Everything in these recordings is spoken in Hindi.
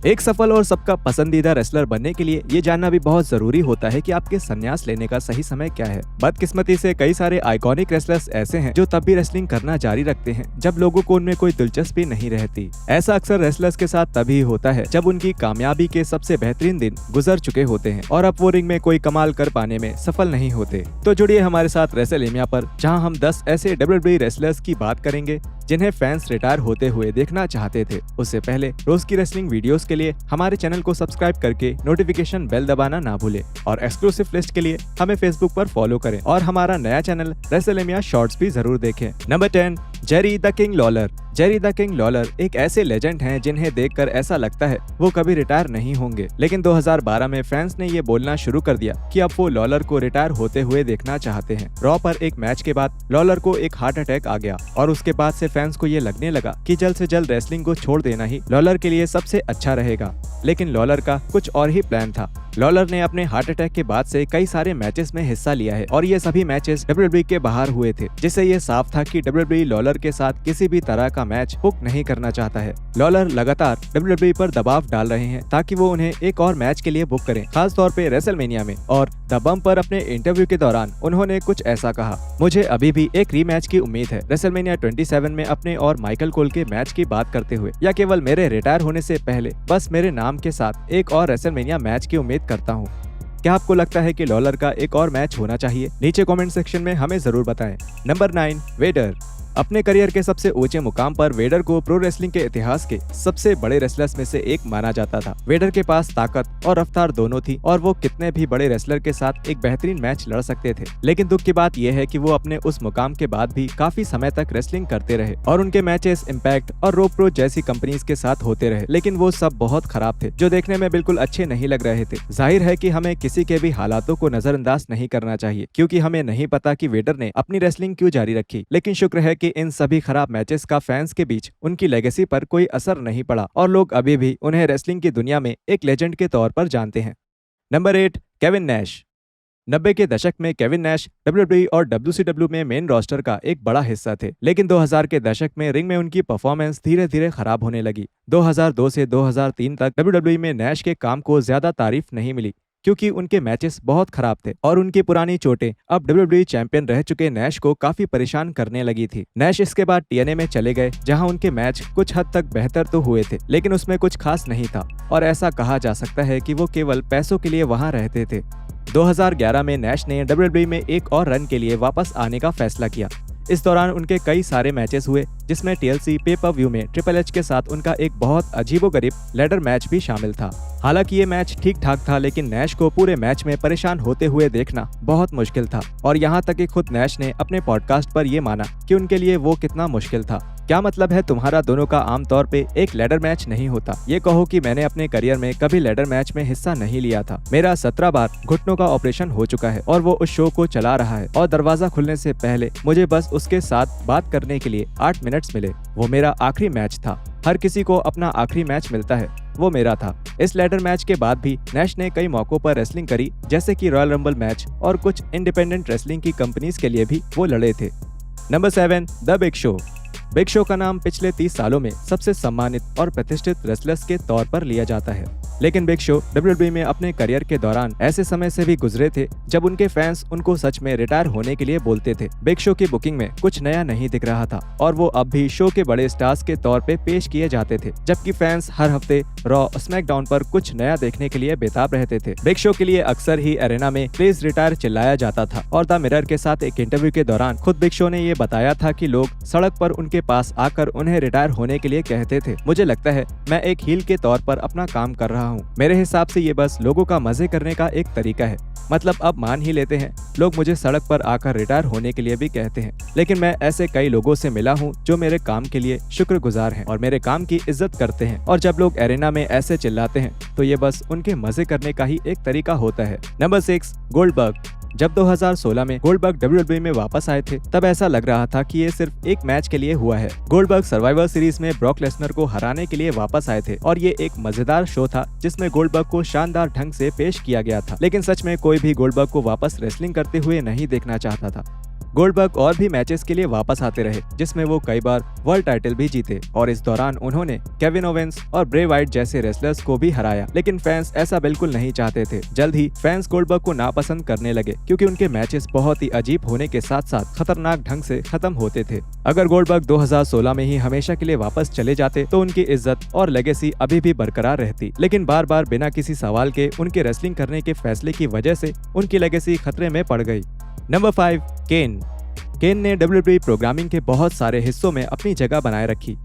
एक सफल और सबका पसंदीदा रेसलर बनने के लिए ये जानना भी बहुत जरूरी होता है कि आपके संन्यास लेने का सही समय क्या है। बदकिस्मती से कई सारे आइकॉनिक रेसलर्स ऐसे हैं जो तब भी रेसलिंग करना जारी रखते हैं जब लोगों को उनमें कोई दिलचस्पी नहीं रहती। ऐसा अक्सर रेसलर्स के साथ तभी होता है जब उनकी कामयाबी के सबसे बेहतरीन दिन गुजर चुके होते हैं और अब वो रिंग में कोई कमाल कर पाने में सफल नहीं होते। तो जुड़िए हमारे साथ रेसलमेनिया पर, जहां हम 10 ऐसे WWE रेसलर्स की बात करेंगे जिन्हें फैंस रिटायर होते हुए देखना चाहते थे। उससे पहले रोज की रेसलिंग वीडियोस के लिए हमारे चैनल को सब्सक्राइब करके नोटिफिकेशन बेल दबाना ना भूलें और एक्सक्लूसिव लिस्ट के लिए हमें फेसबुक पर फॉलो करें और हमारा नया चैनल रेसलमेनिया शॉर्ट्स भी जरूर देखें। Number 10, Jerry the king Lawler. Jerry the king Lawler एक ऐसे लेजेंड हैं जिन्हें देखकर ऐसा लगता है वो कभी रिटायर नहीं होंगे, लेकिन 2012 में फैंस ने ये बोलना शुरू कर दिया कि अब वो लॉलर को रिटायर होते हुए देखना चाहते हैं। रॉ पर एक मैच के बाद लॉलर को एक हार्ट अटैक आ गया और उसके बाद से फैंस को ये लगने लगा कि जल्द से जल्द रेसलिंग को छोड़ देना ही लॉलर के लिए सबसे अच्छा रहेगा। लेकिन लॉलर का कुछ और ही प्लान था। लॉलर ने अपने हार्ट अटैक के बाद से कई सारे मैचेस में हिस्सा लिया है और ये सभी मैचेस WWE के बाहर हुए थे, जिससे ये साफ था कि WWE लॉलर के साथ किसी भी तरह का मैच बुक नहीं करना चाहता है। लॉलर लगातार WWE पर दबाव डाल रहे हैं ताकि वो उन्हें एक और मैच के लिए बुक करें, खास तौर पे रेसलमेनिया में। और द बम पर अपने इंटरव्यू के दौरान उन्होंने कुछ ऐसा कहा, मुझे अभी भी एक रीमैच की उम्मीद है, रेसलमेनिया 27 में अपने और माइकल कोल के मैच की बात करते हुए, या केवल मेरे रिटायर होने से पहले बस मेरे नाम के साथ एक और रेसलमेनिया मैच की उम्मीद करता हूँ। क्या आपको लगता है कि लॉलर का एक और मैच होना चाहिए? नीचे कमेंट सेक्शन में हमें जरूर बताएं। Number 9, Vader. अपने करियर के सबसे ऊंचे मुकाम पर वेडर को प्रो रेसलिंग के इतिहास के सबसे बड़े रेसलर्स में से एक माना जाता था। वेडर के पास ताकत और रफ्तार दोनों थी और वो कितने भी बड़े रेसलर के साथ एक बेहतरीन मैच लड़ सकते थे। लेकिन दुख की बात यह है कि वो अपने उस मुकाम के बाद भी काफी समय तक रेसलिंग करते रहे और उनके मैचेस इम्पैक्ट और रो प्रो जैसी कंपनीज के साथ होते रहे, लेकिन वो सब बहुत खराब थे, जो देखने में बिल्कुल अच्छे नहीं लग रहे थे। जाहिर है कि हमें किसी के भी हालातों को नजरअंदाज नहीं करना चाहिए, क्योंकि हमें नहीं पता कि वेडर ने अपनी रेसलिंग क्यों जारी रखी। लेकिन शुक्र है कि इन सभी खराब मैचेस का फैंस के बीच उनकी लेगेसी पर कोई असर नहीं पड़ा और लोग अभी भी उन्हें रेसलिंग की दुनिया में एक लेजेंड के तौर पर जानते हैं। Number 8, Kevin Nash. 90 के दशक में केविन नैश WWE और WCW में मेन रोस्टर का एक बड़ा हिस्सा थे, लेकिन 2000 के दशक में रिंग में उनकी परफॉर्मेंस धीरे धीरे खराब होने लगी। 2002 से 2003 तक WWE में नैश के काम को ज्यादा तारीफ नहीं मिली, क्योंकि उनके मैचेस बहुत खराब थे और उनकी पुरानी चोटें अब WWE चैंपियन रह चुके नैश को काफी परेशान करने लगी थी। नैश इसके बाद TNA में चले गए, जहां उनके मैच कुछ हद तक बेहतर तो हुए थे, लेकिन उसमें कुछ खास नहीं था और ऐसा कहा जा सकता है कि वो केवल पैसों के लिए वहां रहते थे। 2011 में नैश ने WWE में एक और रन के लिए वापस आने का फैसला किया। इस दौरान उनके कई सारे मैचेस हुए, जिसमें TLC पे-पर-व्यू में ट्रिपल एच के साथ उनका एक बहुत अजीबोगरीब लैडर मैच भी शामिल था। हालांकि ये मैच ठीक ठाक था, लेकिन नैश को पूरे मैच में परेशान होते हुए देखना बहुत मुश्किल था और यहाँ तक कि खुद नैश ने अपने पॉडकास्ट पर ये माना कि उनके लिए वो कितना मुश्किल था। क्या मतलब है तुम्हारा दोनों का आमतौर पे एक लैडर मैच नहीं होता? ये कहो कि मैंने अपने करियर में कभी लैडर मैच में हिस्सा नहीं लिया था। मेरा 17 बार घुटनों का ऑपरेशन हो चुका है और वो उस शो को चला रहा है और दरवाजा खुलने से पहले मुझे बस उसके साथ बात करने के लिए 8 मिनट्स मिले। वो मेरा आखिरी मैच था। हर किसी को अपना आखिरी मैच मिलता है, वो मेरा था। इस लैडर मैच के बाद भी नैश ने कई मौकों पर रेसलिंग करी, जैसे कि रॉयल रंबल मैच और कुछ इंडिपेंडेंट रेसलिंग की कंपनीज के लिए भी वो लड़े थे। Number 7, the big show. Big show का नाम पिछले 30 सालों में सबसे सम्मानित और प्रतिष्ठित रेसलर्स के तौर पर लिया जाता है, लेकिन बिग शो WWE में अपने करियर के दौरान ऐसे समय से भी गुजरे थे जब उनके फैंस उनको सच में रिटायर होने के लिए बोलते थे। बिग शो की बुकिंग में कुछ नया नहीं दिख रहा था और वो अब भी शो के बड़े स्टार्स के तौर पे पेश किए जाते थे, जबकि फैंस हर हफ्ते रॉ स्मैकडाउन पर कुछ नया देखने के लिए बेताब रहते थे। बिग शो के लिए अक्सर ही एरेना में प्लीज रिटायर चिल्लाया जाता था और द मिरर के साथ एक इंटरव्यू के दौरान खुद बिग शो ने ये बताया था कि लोग सड़क पर उनके पास आकर उन्हें रिटायर होने के लिए कहते थे। मुझे लगता है मैं एक हील के तौर पर अपना काम कर रहा हूँ। मेरे हिसाब से ये बस लोगों का मजे करने का एक तरीका है। मतलब अब मान ही लेते हैं लोग मुझे सड़क पर आकर रिटायर होने के लिए भी कहते हैं, लेकिन मैं ऐसे कई लोगों से मिला हूँ जो मेरे काम के लिए शुक्रगुजार हैं और मेरे काम की इज्जत करते हैं, और जब लोग एरेना में ऐसे चिल्लाते हैं तो ये बस उनके मजे करने का ही एक तरीका होता है। Number 6, Goldberg. जब 2016 में गोल्डबर्ग WWE में वापस आए थे, तब ऐसा लग रहा था कि ये सिर्फ एक मैच के लिए हुआ है। गोल्डबर्ग सर्वाइवर सीरीज में ब्रॉक लेसनर को हराने के लिए वापस आए थे और ये एक मजेदार शो था जिसमें गोल्डबर्ग को शानदार ढंग से पेश किया गया था, लेकिन सच में कोई भी गोल्डबर्ग को वापस रेसलिंग करते हुए नहीं देखना चाहता था। गोल्डबर्ग और भी मैचेस के लिए वापस आते रहे, जिसमें वो कई बार वर्ल्ड टाइटल भी जीते और इस दौरान उन्होंने केविन ओवेंस और ब्रे वाइट जैसे रेसलर्स को भी हराया। लेकिन फैंस ऐसा बिल्कुल नहीं चाहते थे। जल्द ही फैंस गोल्डबर्ग को नापसंद करने लगे क्योंकि उनके मैचेस बहुत ही अजीब होने के साथ साथ खतरनाक ढंग से खत्म होते थे। अगर गोल्डबर्ग 2016 में ही हमेशा के लिए वापस चले जाते तो उनकी इज्जत और लेगेसी अभी भी बरकरार रहती, लेकिन बार बार बिना किसी सवाल के उनके रेसलिंग करने के फैसले की वजह से उनकी लेगेसी खतरे में पड़ गई। नंबर 5, केन। केन ने WWE प्रोग्रामिंग के बहुत सारे हिस्सों में अपनी जगह बनाए रखी,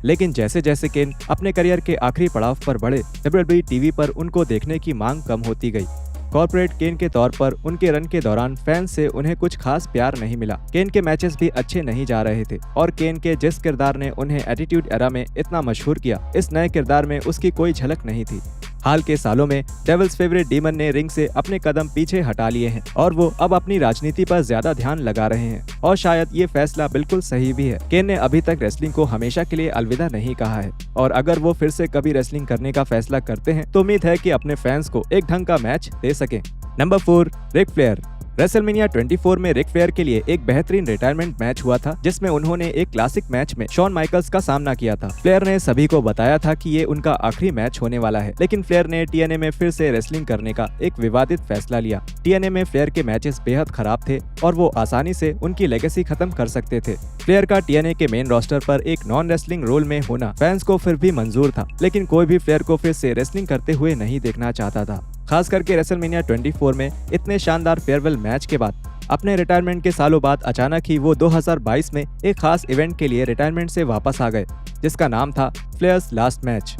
लेकिन जैसे जैसे केन अपने करियर के आखिरी पड़ाव पर बढ़े, WWE टीवी पर उनको देखने की मांग कम होती गई। कॉर्पोरेट केन के तौर पर उनके रन के दौरान फैंस से उन्हें कुछ खास प्यार नहीं मिला। केन के मैचेस भी अच्छे नहीं जा रहे थे और केन के जिस किरदार ने उन्हें एटीट्यूड एरा में इतना मशहूर किया, इस नए किरदार में उसकी कोई झलक नहीं थी। हाल के सालों में डेविल्स फेवरेट डीमन ने रिंग से अपने कदम पीछे हटा लिए हैं और वो अब अपनी राजनीति पर ज्यादा ध्यान लगा रहे हैं और शायद ये फैसला बिल्कुल सही भी है। केन ने अभी तक रेसलिंग को हमेशा के लिए अलविदा नहीं कहा है और अगर वो फिर से कभी रेसलिंग करने का फैसला करते हैं तो उम्मीद है कि अपने फैंस को एक ढंग का मैच दे सकें। Number 4, Ric Flair. रेसलमेनिया 24 में रिक फ्लेयर के लिए एक बेहतरीन रिटायरमेंट मैच हुआ था, जिसमें उन्होंने एक क्लासिक मैच में शॉन माइकल्स का सामना किया था। फ्लेयर ने सभी को बताया था कि ये उनका आखिरी मैच होने वाला है, लेकिन फ्लेयर ने TNA में फिर से रेसलिंग करने का एक विवादित फैसला लिया। TNA में फ्लेयर के मैचेस बेहद खराब थे और वो आसानी से उनकी लेगेसी खत्म कर सकते थे। फ्लेयर का TNA के मेन रोस्टर पर एक नॉन रेसलिंग रोल में होना फैंस को फिर भी मंजूर था, लेकिन कोई भी फ्लेयर को फिर से रेसलिंग करते हुए नहीं देखना चाहता था। खास करके रेसलमेनिया 24 में इतने शानदार फेयरवेल मैच के बाद अपने रिटायरमेंट के सालों बाद अचानक ही वो 2022 में एक खास इवेंट के लिए रिटायरमेंट से वापस आ गए, जिसका नाम था फ्लेयर्स लास्ट मैच।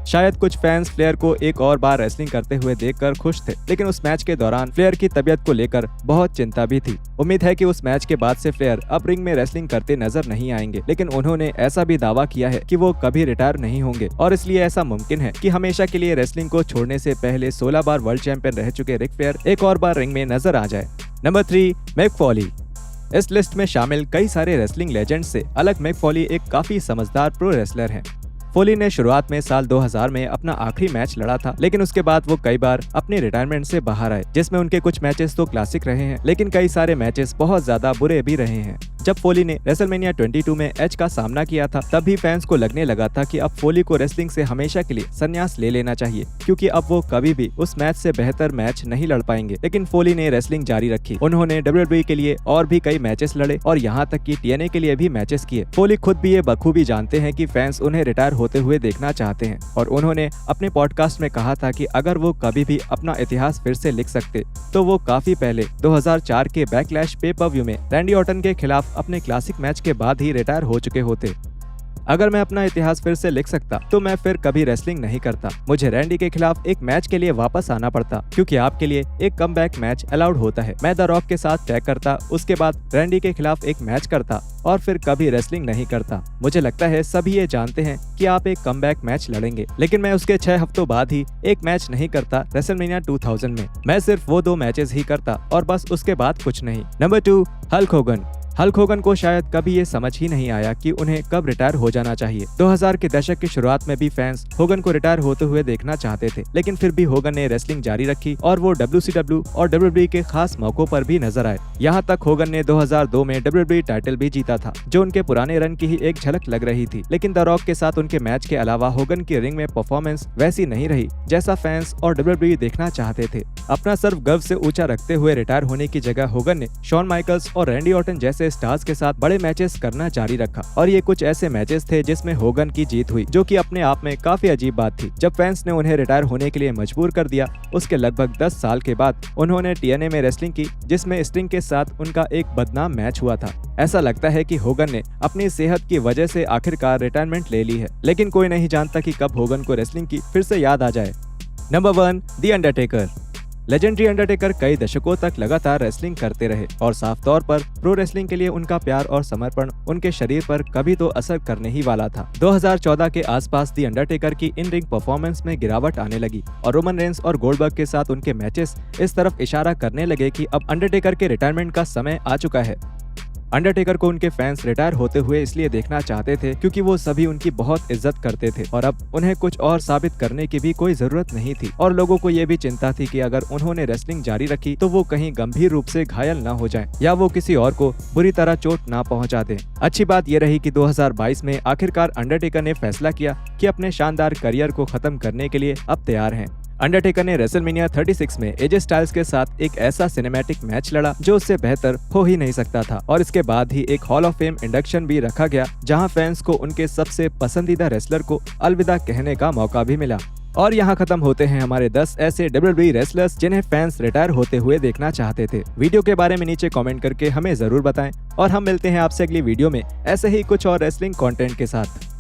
शायद कुछ फैंस फ्लेयर को एक और बार रेसलिंग करते हुए देखकर खुश थे, लेकिन उस मैच के दौरान फ्लेयर की तबीयत को लेकर बहुत चिंता भी थी। उम्मीद है कि उस मैच के बाद से फ्लेयर अब रिंग में रेसलिंग करते नजर नहीं आएंगे, लेकिन उन्होंने ऐसा भी दावा किया है कि वो कभी रिटायर नहीं होंगे और इसलिए ऐसा मुमकिन है कि हमेशा के लिए रेसलिंग को छोड़ने से पहले 16 बार वर्ल्ड चैंपियन रह चुके रिक फ्लेयर एक और बार रिंग में नजर आ जाए। Number 3, Mick Foley. इस लिस्ट में शामिल कई सारे रेसलिंग लेजेंड्स से अलग मिक फॉली एक काफी समझदार प्रो रेसलर हैं। फोली ने शुरुआत में साल 2000 में अपना आखिरी मैच लड़ा था, लेकिन उसके बाद वो कई बार अपने रिटायरमेंट से बाहर आए, जिसमें उनके कुछ मैचेस तो क्लासिक रहे हैं, लेकिन कई सारे मैचेस बहुत ज्यादा बुरे भी रहे हैं। जब फोली ने रेसलमेनिया 22 में एज का सामना किया था, तब भी फैंस को लगने लगा था कि अब फोली को रेसलिंग से हमेशा के लिए संन्यास ले लेना चाहिए, क्योंकि अब वो कभी भी उस मैच से बेहतर मैच नहीं लड़ पाएंगे। लेकिन फोली ने रेसलिंग जारी रखी। उन्होंने WWE के लिए और भी कई मैचेस लड़े और यहाँ तक कि TNA के लिए भी मैचेस किए। फोली खुद भी ये बखूबी जानते हैं कि फैंस उन्हें रिटायर होते हुए देखना चाहते हैं और उन्होंने अपने पॉडकास्ट में कहा था कि अगर वो कभी भी अपना इतिहास फिर से लिख सकते तो वो काफी पहले 2004 के बैकलैश पे-पर-व्यू में रैंडी ऑर्टन के खिलाफ अपने क्लासिक मैच के बाद ही रिटायर हो चुके होते। अगर मैं अपना इतिहास फिर से लिख सकता तो मैं फिर कभी रेसलिंग नहीं करता। मुझे रैंडी के खिलाफ एक मैच के लिए वापस आना पड़ता, क्योंकि आपके लिए एक कमबैक मैच अलाउड होता है। मैं द रॉक के साथ टैग करता, उसके बाद रैंडी के खिलाफ एक मैच करता और फिर कभी रेसलिंग नहीं करता। मुझे लगता है सभी ये जानते हैं कि आप एक कमबैक मैच लड़ेंगे, लेकिन मैं उसके 6 हफ्तों बाद ही एक मैच नहीं करता रेसलमेनिया 2000 में। मैं सिर्फ वो 2 मैचेस ही करता और बस उसके बाद कुछ नहीं। Number 2, Hulk Hogan. Hulk Hogan को शायद कभी ये समझ ही नहीं आया कि उन्हें कब रिटायर हो जाना चाहिए। 2000 के दशक की शुरुआत में भी फैंस होगन को रिटायर होते हुए देखना चाहते थे, लेकिन फिर भी होगन ने रेसलिंग जारी रखी और वो WCW और WWE के खास मौकों पर भी नजर आए। यहाँ तक होगन ने 2002 में WWE टाइटल भी जीता था, जो उनके पुराने रन की ही एक झलक लग रही थी। लेकिन द रॉक के साथ उनके मैच के अलावा होगन की रिंग में परफॉर्मेंस वैसी नहीं रही जैसा फैंस और WWE देखना चाहते थे। अपना सर्व गर्व से ऊंचा रखते हुए रिटायर होने की जगह होगन ने शॉन माइकल्स और रैंडी ऑर्टन जैसे स्टार्स के साथ बड़े मैचेस करना जारी रखा और ये कुछ ऐसे मैचेस थे जिसमें होगन की जीत हुई, जो कि अपने आप में काफी अजीब बात थी। जब फैंस ने उन्हें रिटायर होने के लिए मजबूर कर दिया, उसके लगभग 10 साल के बाद उन्होंने TNA में रेसलिंग की, जिसमें स्टिंग के साथ उनका एक बदनाम मैच हुआ था। ऐसा लगता है कि होगन ने अपनी सेहत की वजह से आखिरकार रिटायरमेंट ले ली है, लेकिन कोई नहीं जानता कि कब होगन को रेसलिंग की फिर से याद आ जाए। Number 1, the Undertaker. Legendary Undertaker कई दशकों तक लगातार रेसलिंग करते रहे और साफ तौर पर प्रो रेसलिंग के लिए उनका प्यार और समर्पण उनके शरीर पर कभी तो असर करने ही वाला था। 2014 के आसपास दी अंडरटेकर की इन रिंग परफॉर्मेंस में गिरावट आने लगी और रोमन रेंस और गोल्डबर्ग के साथ उनके मैचेस इस तरफ इशारा करने लगे कि अब अंडरटेकर के रिटायरमेंट का समय आ चुका है। अंडरटेकर को उनके फैंस रिटायर होते हुए इसलिए देखना चाहते थे क्योंकि वो सभी उनकी बहुत इज्जत करते थे और अब उन्हें कुछ और साबित करने की भी कोई जरूरत नहीं थी। और लोगों को ये भी चिंता थी कि अगर उन्होंने रेसलिंग जारी रखी तो वो कहीं गंभीर रूप से घायल न हो जाएं या वो किसी और को बुरी तरह चोट ना पहुंचा दें। अच्छी बात ये रही कि 2022 में आखिरकार अंडरटेकर ने फैसला किया कि अपने शानदार करियर को खत्म करने के लिए अब तैयार हैं। अंडरटेकर ने रेसलमेनिया 36 में एजे स्टाइल्स के साथ एक ऐसा सिनेमैटिक मैच लड़ा जो उससे बेहतर हो ही नहीं सकता था और इसके बाद ही एक हॉल ऑफ फेम इंडक्शन भी रखा गया जहां फैंस को उनके सबसे पसंदीदा रेसलर को अलविदा कहने का मौका भी मिला। और यहाँ खत्म होते हैं हमारे 10 ऐसे WWE रेसलर्स जिन्हें फैंस रिटायर होते हुए देखना चाहते थे। वीडियो के बारे में नीचे कमेंट करके हमें जरूर बताएं और हम मिलते हैं आपसे अगली वीडियो में ऐसे ही कुछ और रेसलिंग कंटेंट के साथ।